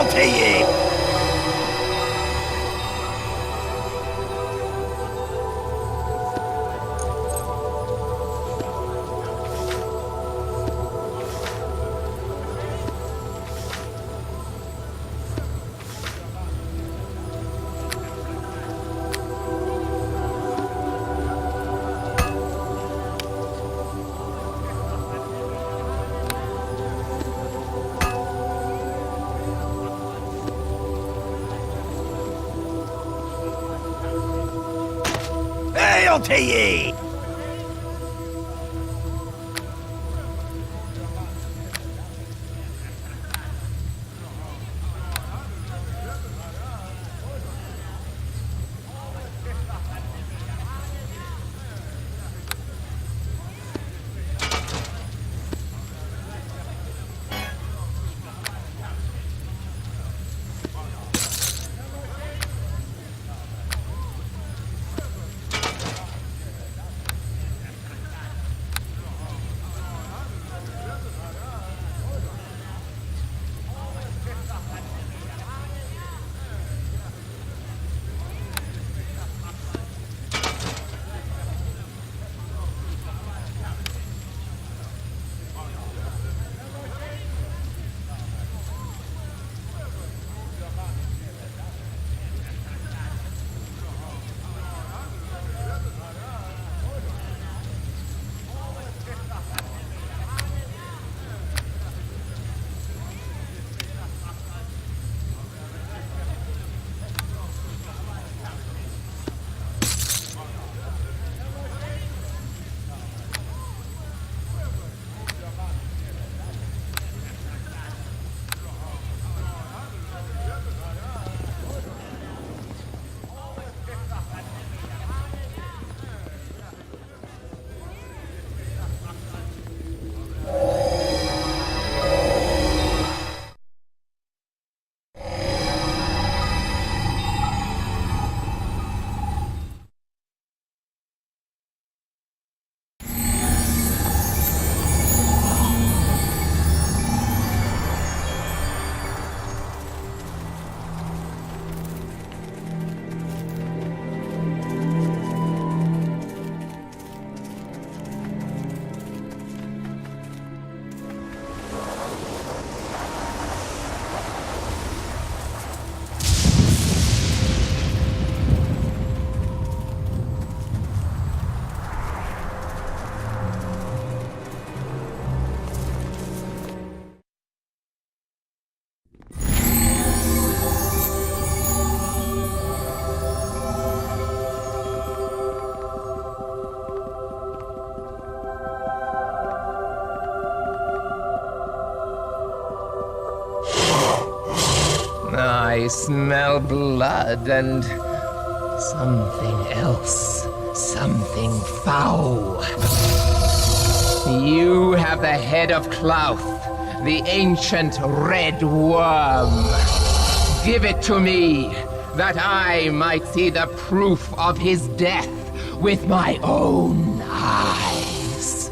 Hail to ye! Hail to ye! I smell blood and something else. Something foul. You have the head of Clouth, the ancient red worm. Give it to me, that I might see the proof of his death with my own eyes.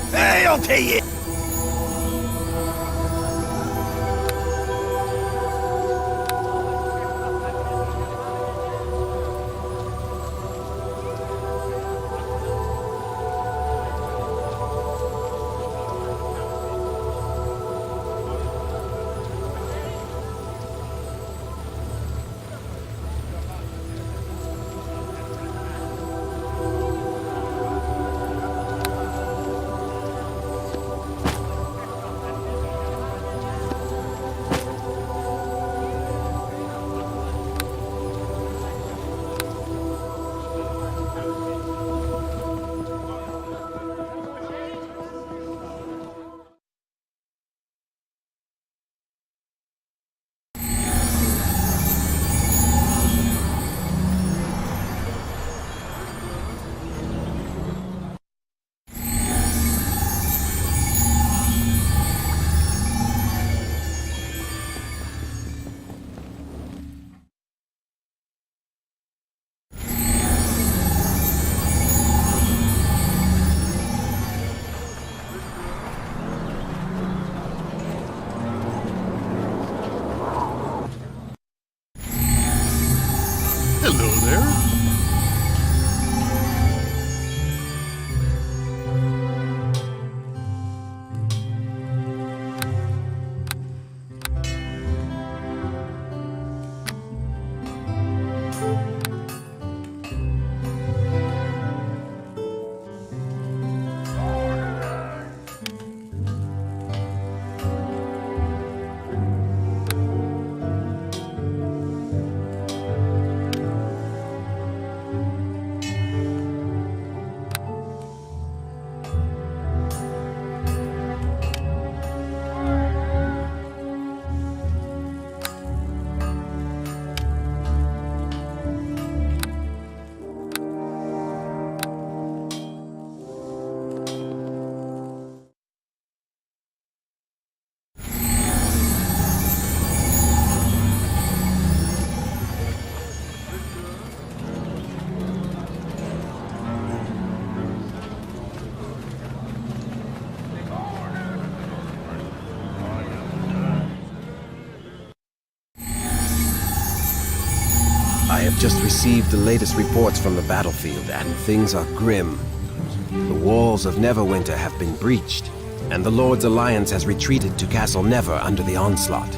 Hail to ye! there? I have just received the latest reports from the battlefield, and things are grim. The walls of Neverwinter have been breached, and the Lord's Alliance has retreated to Castle Never under the onslaught.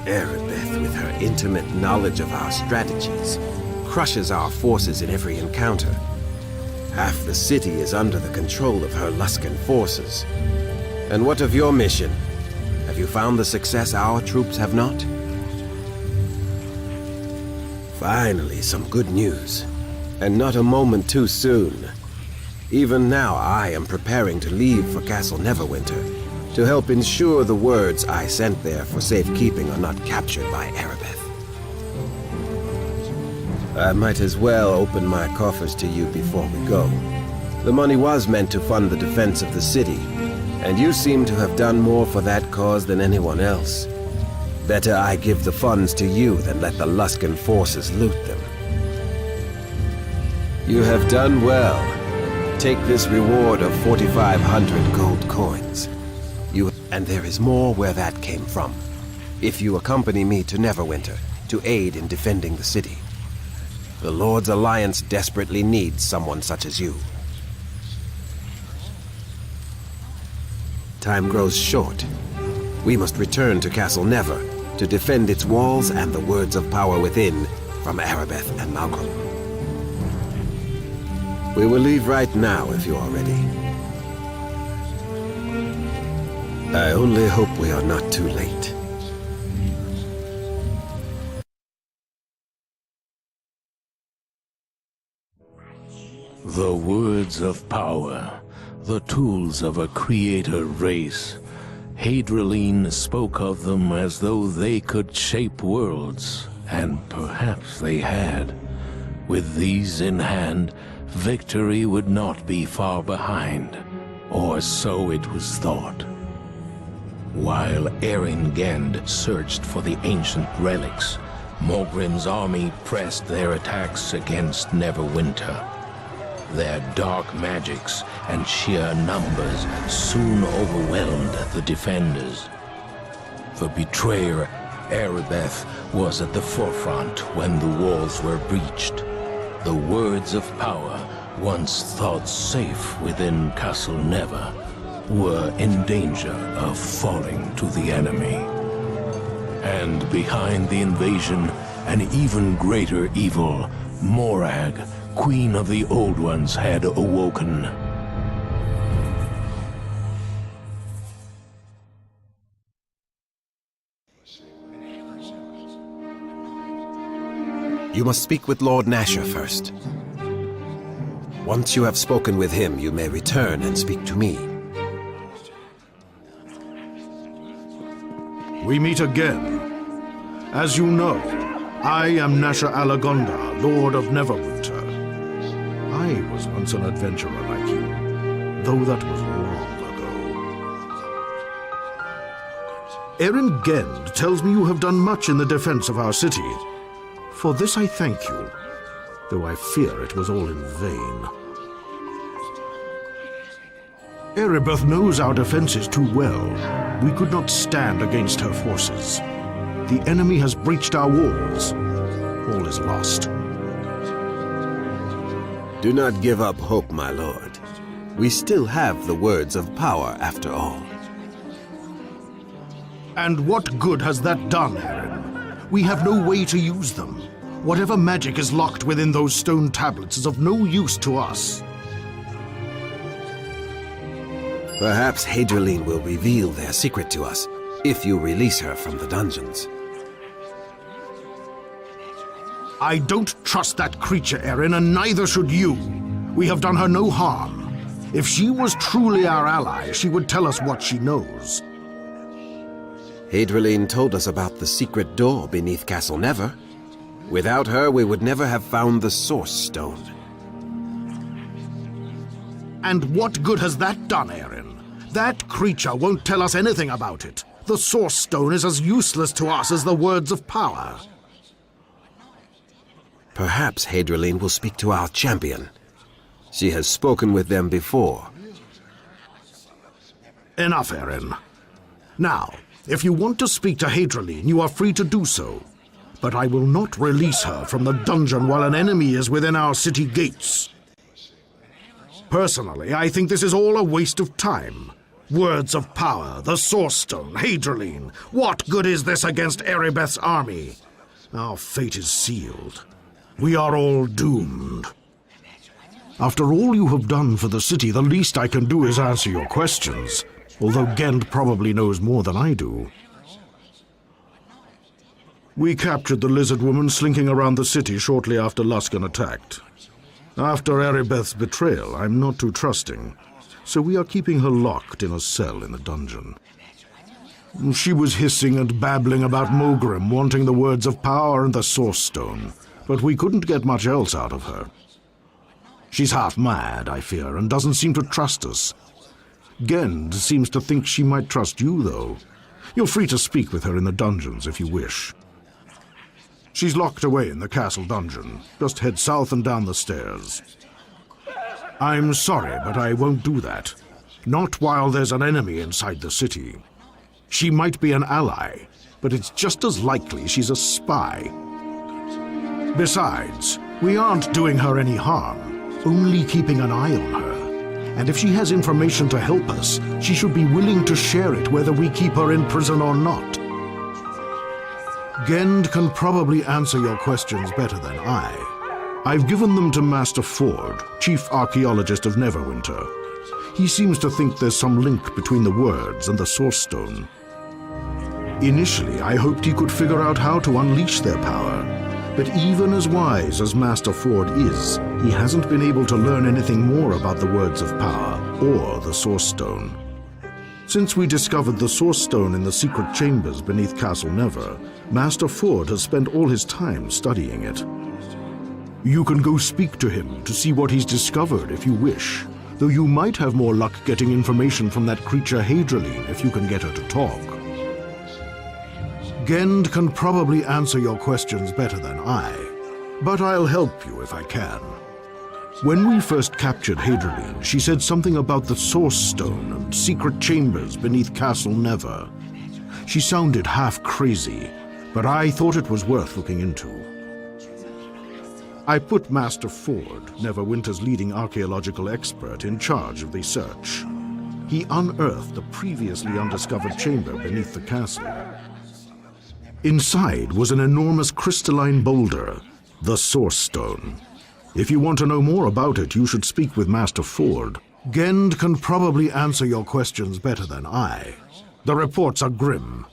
Erebeth, with her intimate knowledge of our strategies, crushes our forces in every encounter. Half the city is under the control of her Luskan forces. And what of your mission? Have you found the success our troops have not? Finally, some good news. And not a moment too soon. Even now, I am preparing to leave for Castle Neverwinter to help ensure the words I sent there for safekeeping are not captured by Erebeth. I might as well open my coffers to you before we go. The money was meant to fund the defense of the city, and you seem to have done more for that cause than anyone else. Better I give the funds to you than let the Luskan forces loot them. You have done well. Take this reward of 4,500 gold coins. And there is more where that came from. If you accompany me to Neverwinter to aid in defending the city. The Lord's Alliance desperately needs someone such as you. Time grows short. We must return to Castle Never to defend its walls and the words of power within from Erebeth and Malcolm. We will leave right now if you are ready. I only hope we are not too late. The words of power, the tools of a creator race. Hadriline spoke of them as though they could shape worlds, and perhaps they had. With these in hand, victory would not be far behind, or so it was thought. While Erin-Gend searched for the ancient relics, Morgrim's army pressed their attacks against Neverwinter. Their dark magics and sheer numbers soon overwhelmed the defenders. The betrayer, Erebeth, was at the forefront when the walls were breached. The words of power, once thought safe within Castle Never, were in danger of falling to the enemy. And behind the invasion, an even greater evil, Morag, Queen of the Old Ones, had awoken. You must speak with Lord Nasher first. Once you have spoken with him, you may return and speak to me. We meet again. As you know, I am Nasher Alagonda, Lord of Neverwinter. I was once an adventurer like you, though that was long ago. Erin-Gend tells me you have done much in the defense of our city. For this I thank you, though I fear it was all in vain. Erebeth knows our defenses too well. We could not stand against her forces. The enemy has breached our walls, all is lost. Do not give up hope, my lord. We still have the words of power, after all. And what good has that done, Aaron? We have no way to use them. Whatever magic is locked within those stone tablets is of no use to us. Perhaps Hadrian will reveal their secret to us, if you release her from the dungeons. I don't trust that creature, Aaron, and neither should you. We have done her no harm. If she was truly our ally, she would tell us what she knows. Hadrian told us about the secret door beneath Castle Never. Without her, we would never have found the Source Stone. And what good has that done, Aaron? That creature won't tell us anything about it. The Source Stone is as useless to us as the words of power. Perhaps Hadrian will speak to our champion. She has spoken with them before. Enough, Aaron. Now, if you want to speak to Hadrian, you are free to do so. But I will not release her from the dungeon while an enemy is within our city gates. Personally, I think this is all a waste of time. Words of power, the Source Stone, Hadrian. What good is this against Erebeth's army? Our fate is sealed. We are all doomed. After all you have done for the city, the least I can do is answer your questions, although Gend probably knows more than I do. We captured the lizard woman slinking around the city shortly after Luskan attacked. After Erebeth's betrayal, I'm not too trusting, so we are keeping her locked in a cell in the dungeon. She was hissing and babbling about Mogrim wanting the words of power and the Source Stone, but we couldn't get much else out of her. She's half mad, I fear, and doesn't seem to trust us. Gend seems to think she might trust you, though. You're free to speak with her in the dungeons if you wish. She's locked away in the castle dungeon. Just head south and down the stairs. I'm sorry, but I won't do that. Not while there's an enemy inside the city. She might be an ally, but it's just as likely she's a spy. Besides, we aren't doing her any harm, only keeping an eye on her. And if she has information to help us, she should be willing to share it whether we keep her in prison or not. Gend can probably answer your questions better than I. I've given them to Master Ford, Chief Archaeologist of Neverwinter. He seems to think there's some link between the words and the Source Stone. Initially, I hoped he could figure out how to unleash their power. But even as wise as Master Ford is, he hasn't been able to learn anything more about the words of power or the Source Stone. Since we discovered the Source Stone in the secret chambers beneath Castle Never, Master Ford has spent all his time studying it. You can go speak to him to see what he's discovered if you wish, though you might have more luck getting information from that creature Hadrian if you can get her to talk. Gend can probably answer your questions better than I, but I'll help you if I can. When we first captured Hadrian, she said something about the Source Stone and secret chambers beneath Castle Never. She sounded half crazy, but I thought it was worth looking into. I put Master Ford, Neverwinter's leading archaeological expert, in charge of the search. He unearthed a previously undiscovered chamber beneath the castle. Inside was an enormous crystalline boulder, the Source Stone. If you want to know more about it, you should speak with Master Ford. Gend can probably answer your questions better than I. The reports are grim.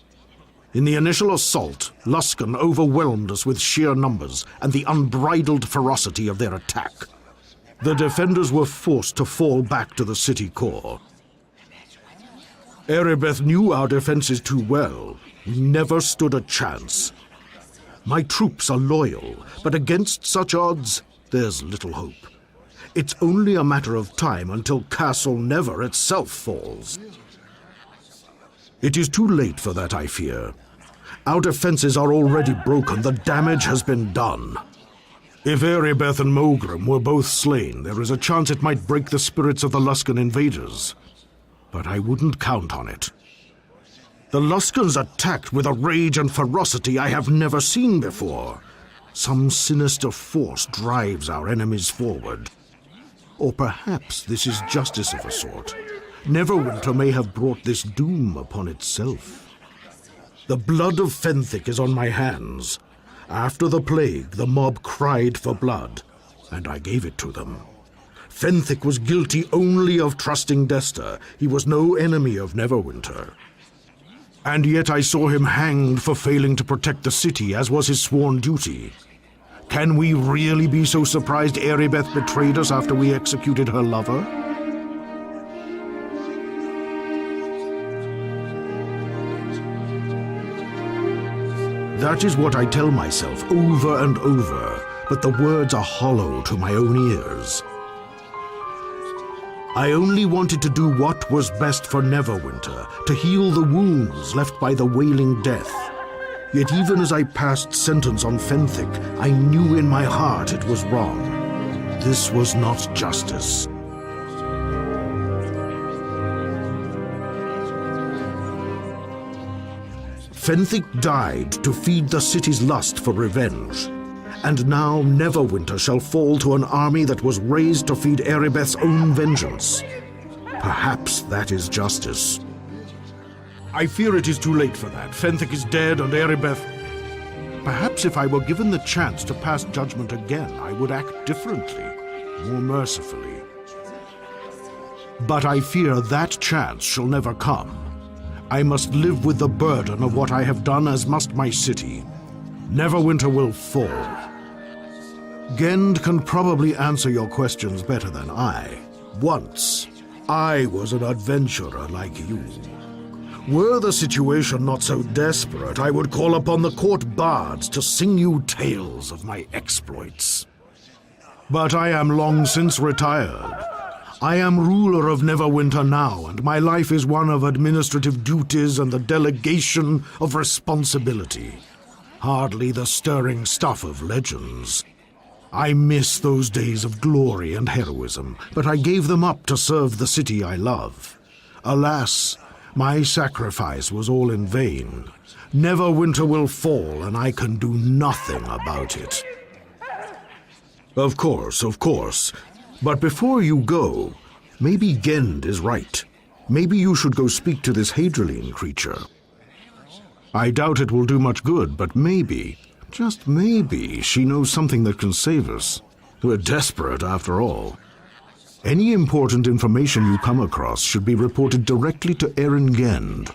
In the initial assault, Luskan overwhelmed us with sheer numbers and the unbridled ferocity of their attack. The defenders were forced to fall back to the city core. Erebeth knew our defenses too well. We never stood a chance. My troops are loyal, but against such odds, there's little hope. It's only a matter of time until Castle Never itself falls. It is too late for that, I fear. Our defenses are already broken. The damage has been done. If Erebeth and Mogrim were both slain, there is a chance it might break the spirits of the Luskan invaders. But I wouldn't count on it. The Luskans attacked with a rage and ferocity I have never seen before. Some sinister force drives our enemies forward. Or perhaps this is justice of a sort. Neverwinter may have brought this doom upon itself. The blood of Fenthic is on my hands. After the plague, the mob cried for blood, and I gave it to them. Fenthic was guilty only of trusting Desta. He was no enemy of Neverwinter. And yet I saw him hanged for failing to protect the city, as was his sworn duty. Can we really be so surprised Erebeth betrayed us after we executed her lover? That is what I tell myself over and over, but the words are hollow to my own ears. I only wanted to do what was best for Neverwinter, to heal the wounds left by the wailing death. Yet even as I passed sentence on Fenthic, I knew in my heart it was wrong. This was not justice. Fenthic died to feed the city's lust for revenge. And now Neverwinter shall fall to an army that was raised to feed Erebeth's own vengeance. Perhaps that is justice. I fear it is too late for that. Fenthic is dead and Erebeth... Perhaps if I were given the chance to pass judgment again, I would act differently, more mercifully. But I fear that chance shall never come. I must live with the burden of what I have done, as must my city. Neverwinter will fall. Gend can probably answer your questions better than I. Once, I was an adventurer like you. Were the situation not so desperate, I would call upon the court bards to sing you tales of my exploits. But I am long since retired. I am ruler of Neverwinter now, and my life is one of administrative duties and the delegation of responsibility. Hardly the stirring stuff of legends. I miss those days of glory and heroism, but I gave them up to serve the city I love. Alas, my sacrifice was all in vain. Neverwinter will fall, and I can do nothing about it. Of course. But before you go, maybe Gend is right. Maybe you should go speak to this Hadrian creature. I doubt it will do much good, but maybe, just maybe, she knows something that can save us. We're desperate, after all. Any important information you come across should be reported directly to Eren Gend.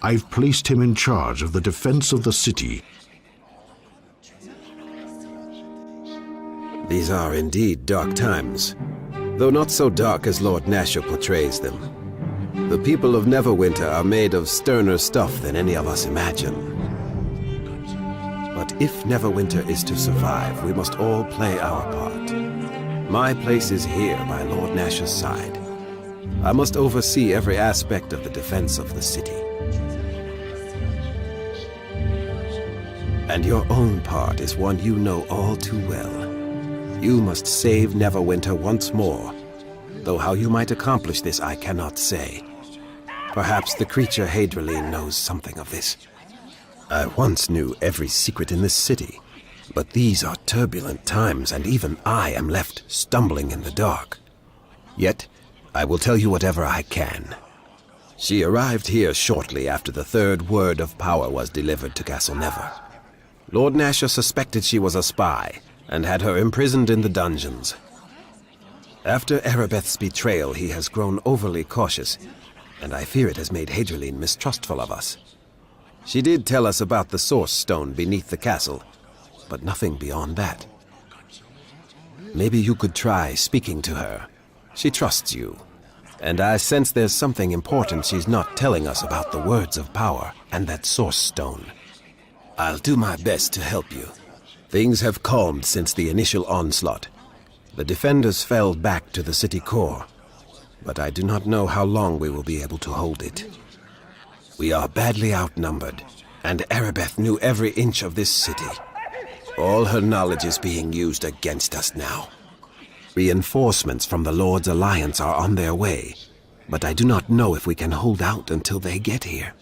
I've placed him in charge of the defense of the city. These are indeed dark times, though not so dark as Lord Nashor portrays them. The people of Neverwinter are made of sterner stuff than any of us imagine. But if Neverwinter is to survive, we must all play our part. My place is here by Lord Nashor's side. I must oversee every aspect of the defense of the city. And your own part is one you know all too well. You must save Neverwinter once more, though how you might accomplish this I cannot say. Perhaps the creature Hadrian knows something of this. I once knew every secret in this city, but these are turbulent times, and even I am left stumbling in the dark. Yet, I will tell you whatever I can. She arrived here shortly after the third word of power was delivered to Castle Never. Lord Nashor suspected she was a spy, and had her imprisoned in the dungeons. After Erebeth's betrayal, he has grown overly cautious, and I fear it has made Hadrian mistrustful of us. She did tell us about the source stone beneath the castle, but nothing beyond that. Maybe you could try speaking to her. She trusts you, and I sense there's something important she's not telling us about the words of power and that source stone. I'll do my best to help you. Things have calmed since the initial onslaught. The defenders fell back to the city core, but I do not know how long we will be able to hold it. We are badly outnumbered, and Erebeth knew every inch of this city. All her knowledge is being used against us now. Reinforcements from the Lord's Alliance are on their way, but I do not know if we can hold out until they get here.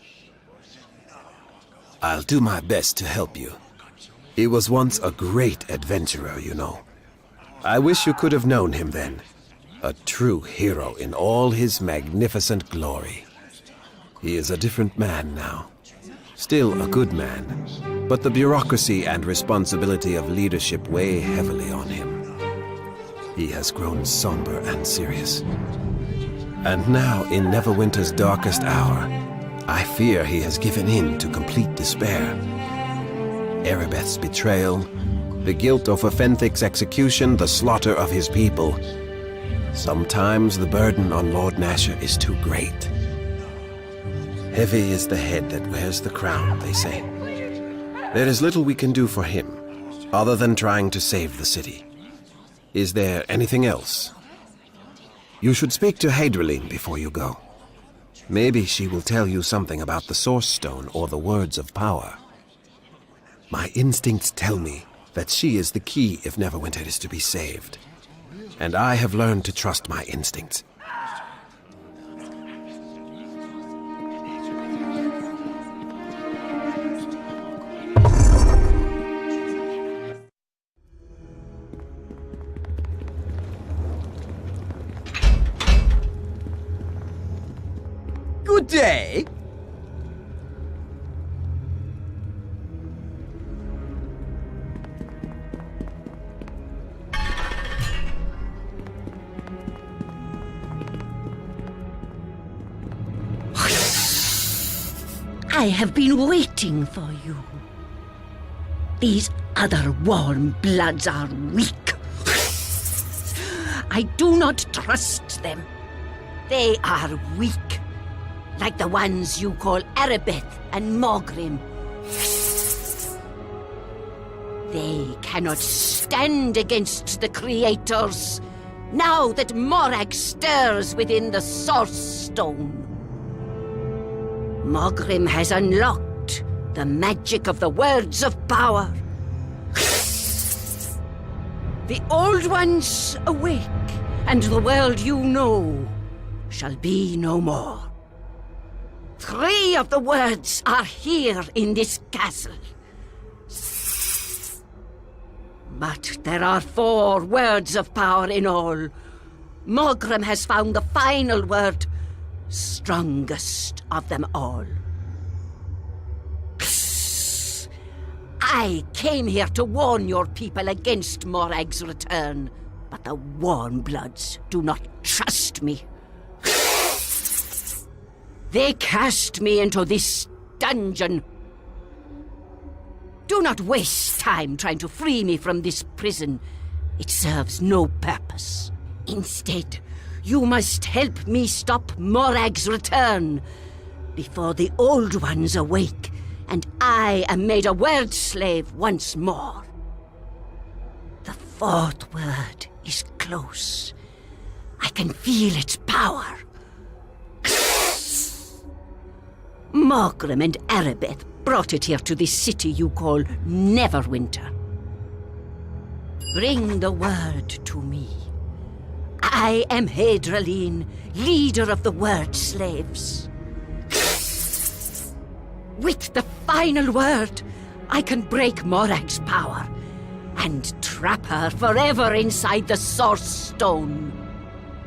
I'll do my best to help you. He was once a great adventurer, you know. I wish you could have known him then. A true hero in all his magnificent glory. He is a different man now. Still a good man, but the bureaucracy and responsibility of leadership weigh heavily on him. He has grown somber and serious. And now, in Neverwinter's darkest hour, I fear he has given in to complete despair. Erebeth's betrayal, the guilt of Fenthic's execution, the slaughter of his people. Sometimes the burden on Lord Nasher is too great. Heavy is the head that wears the crown, they say. There is little we can do for him, other than trying to save the city. Is there anything else? You should speak to Hadriline before you go. Maybe she will tell you something about the Source Stone or the Words of Power. My instincts tell me that she is the key if Neverwinter is to be saved. And I have learned to trust my instincts. Good day. I have been waiting for you. These other warm bloods are weak. I do not trust them. They are weak, like the ones you call Erebeth and Mogrim. They cannot stand against the creators, now that Morag stirs within the Source Stone. Mogrim has unlocked the magic of the Words of Power. The Old Ones awake, and the world you know shall be no more. 3 of the words are here in this castle. But there are 4 words of power in all. Mogrim has found the final word, strongest of them all. I came here to warn your people against Morag's return, but the Warmbloods do not trust me. They cast me into this dungeon. Do not waste time trying to free me from this prison. It serves no purpose. Instead, you must help me stop Morag's return before the Old Ones awake and I am made a word slave once more. The 4th word is close. I can feel its power. Mogrim and Erebeth brought it here to this city you call Neverwinter. Bring the word to me. I am Hadriline, leader of the Word Slaves. With the final word, I can break Morag's power and trap her forever inside the Source Stone.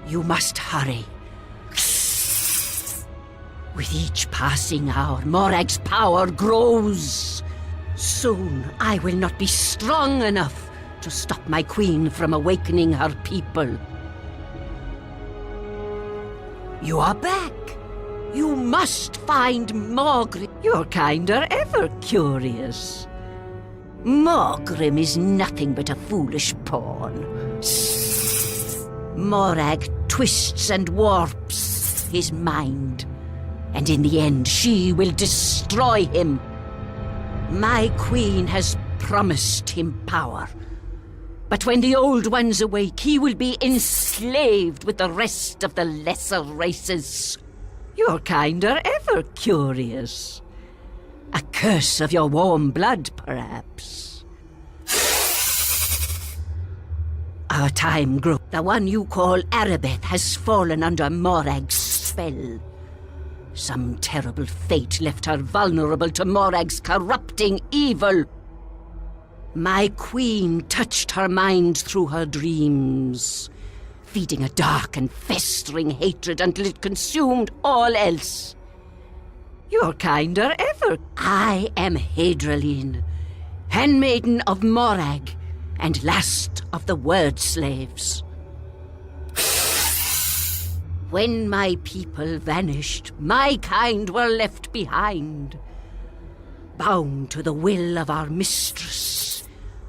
You must hurry. With each passing hour, Morag's power grows. Soon, I will not be strong enough to stop my queen from awakening her people. You are back. You must find Mogrim. You're kinder ever curious. Mogrim is nothing but a foolish pawn. Morag twists and warps his mind, and in the end she will destroy him. My queen has promised him power, but when the Old Ones awake, he will be enslaved with the rest of the lesser races. You're kinder ever curious. A curse of your warm blood, perhaps. Our time grows. The one you call Erebeth has fallen under Morag's spell. Some terrible fate left her vulnerable to Morag's corrupting evil. My queen touched her mind through her dreams, feeding a dark and festering hatred until it consumed all else. You're kinder ever. I am Hadriline, handmaiden of Morag, and last of the word slaves. When my people vanished, my kind were left behind, bound to the will of our mistress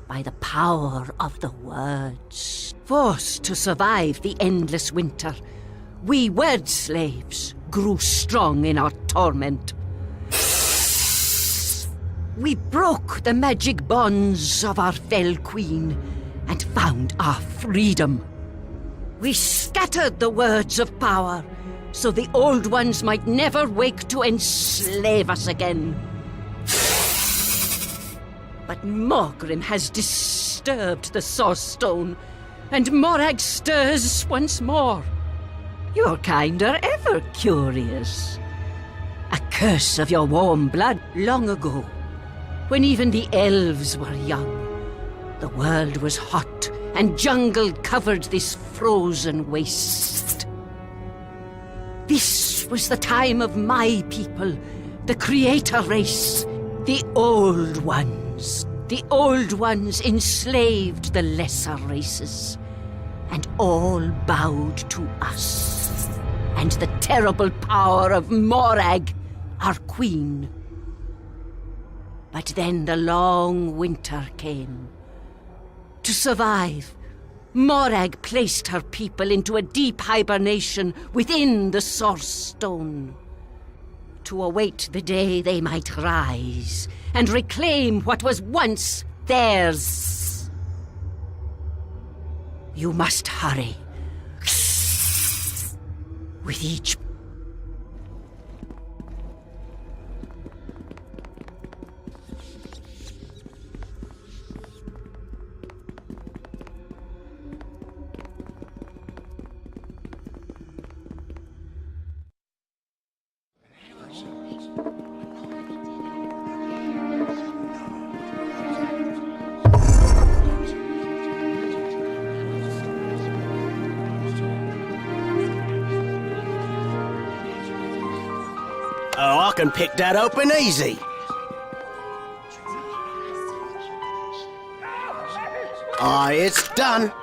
by the power of the words. Forced to survive the endless winter, we word slaves grew strong in our torment. We broke the magic bonds of our fell queen and found our freedom. We scattered the words of power so the old ones might never wake to enslave us again. But Morgrim has disturbed the Source Stone, and Morag stirs once more. You're kinder ever curious. A curse of your warm blood long ago, when even the elves were young. The world was hot, and jungle covered this frozen waste. This was the time of my people, the creator race, the old ones. The old ones enslaved the lesser races, and all bowed to us, and the terrible power of Morag, our queen. But then the long winter came. To survive, Morag placed her people into a deep hibernation within the Source Stone, to await the day they might rise and reclaim what was once theirs. You must hurry. With each Oh, I can pick that open easy. Ah, it's done.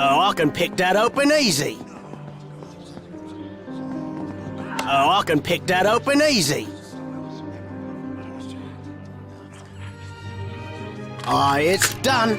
Oh, I can pick that open easy. Oh, I can pick that open easy. Ah, it's done.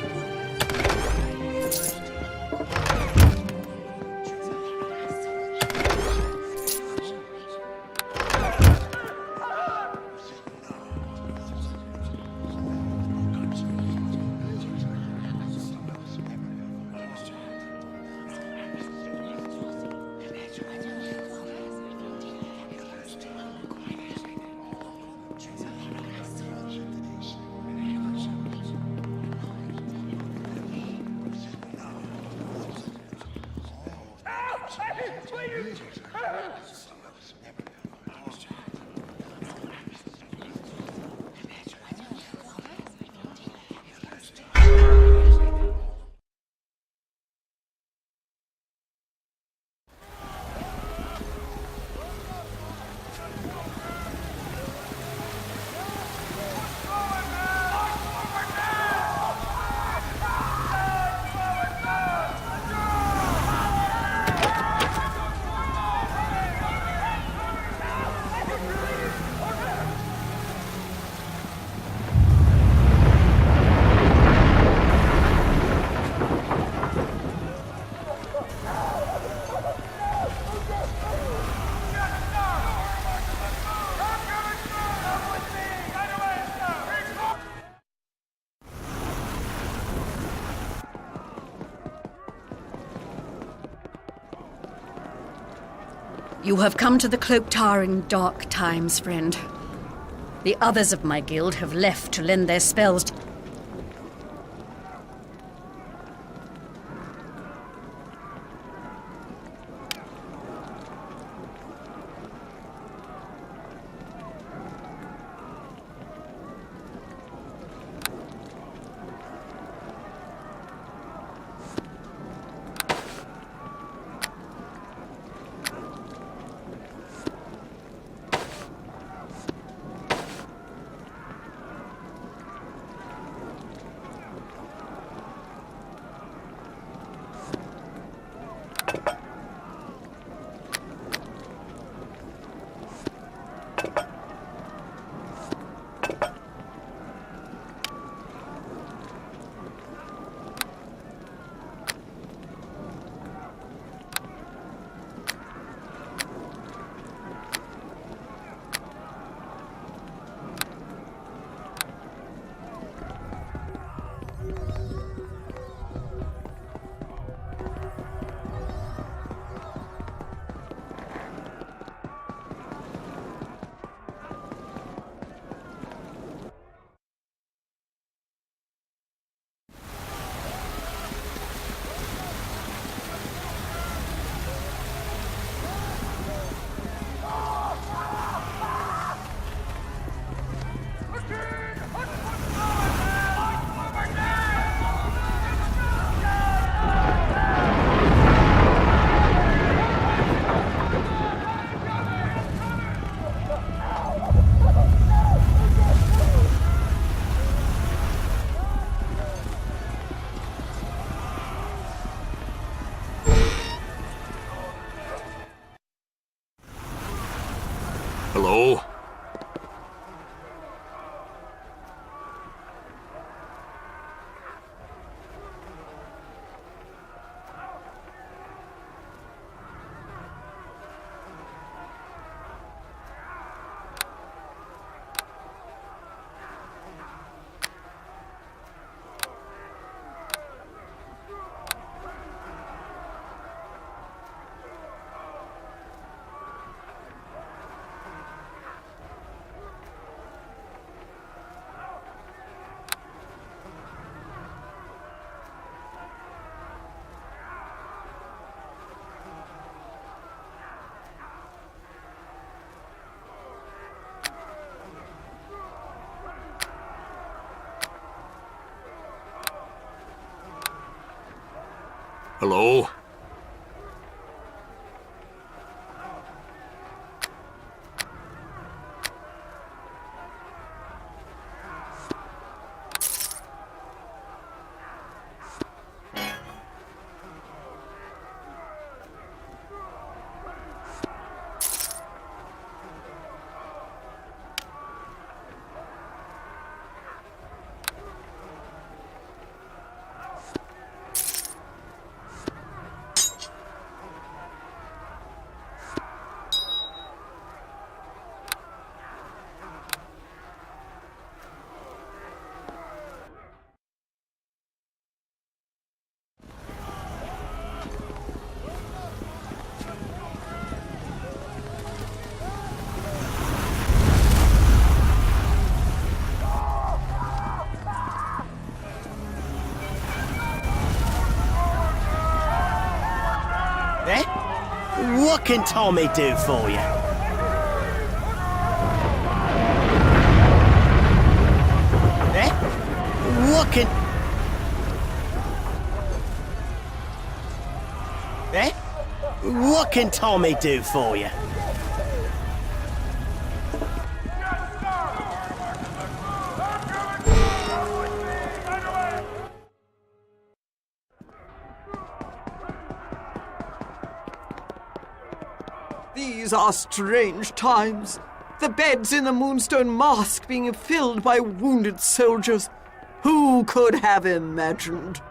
You have come to the Cloak Tower in dark times, friend. The others of my guild have left to lend their spells. Hello? Hello? Eh? What can Tommy do for you? Eh? What can... Eh? What can Tommy do for you? These are strange times. The beds in the Moonstone Mosque being filled by wounded soldiers. Who could have imagined?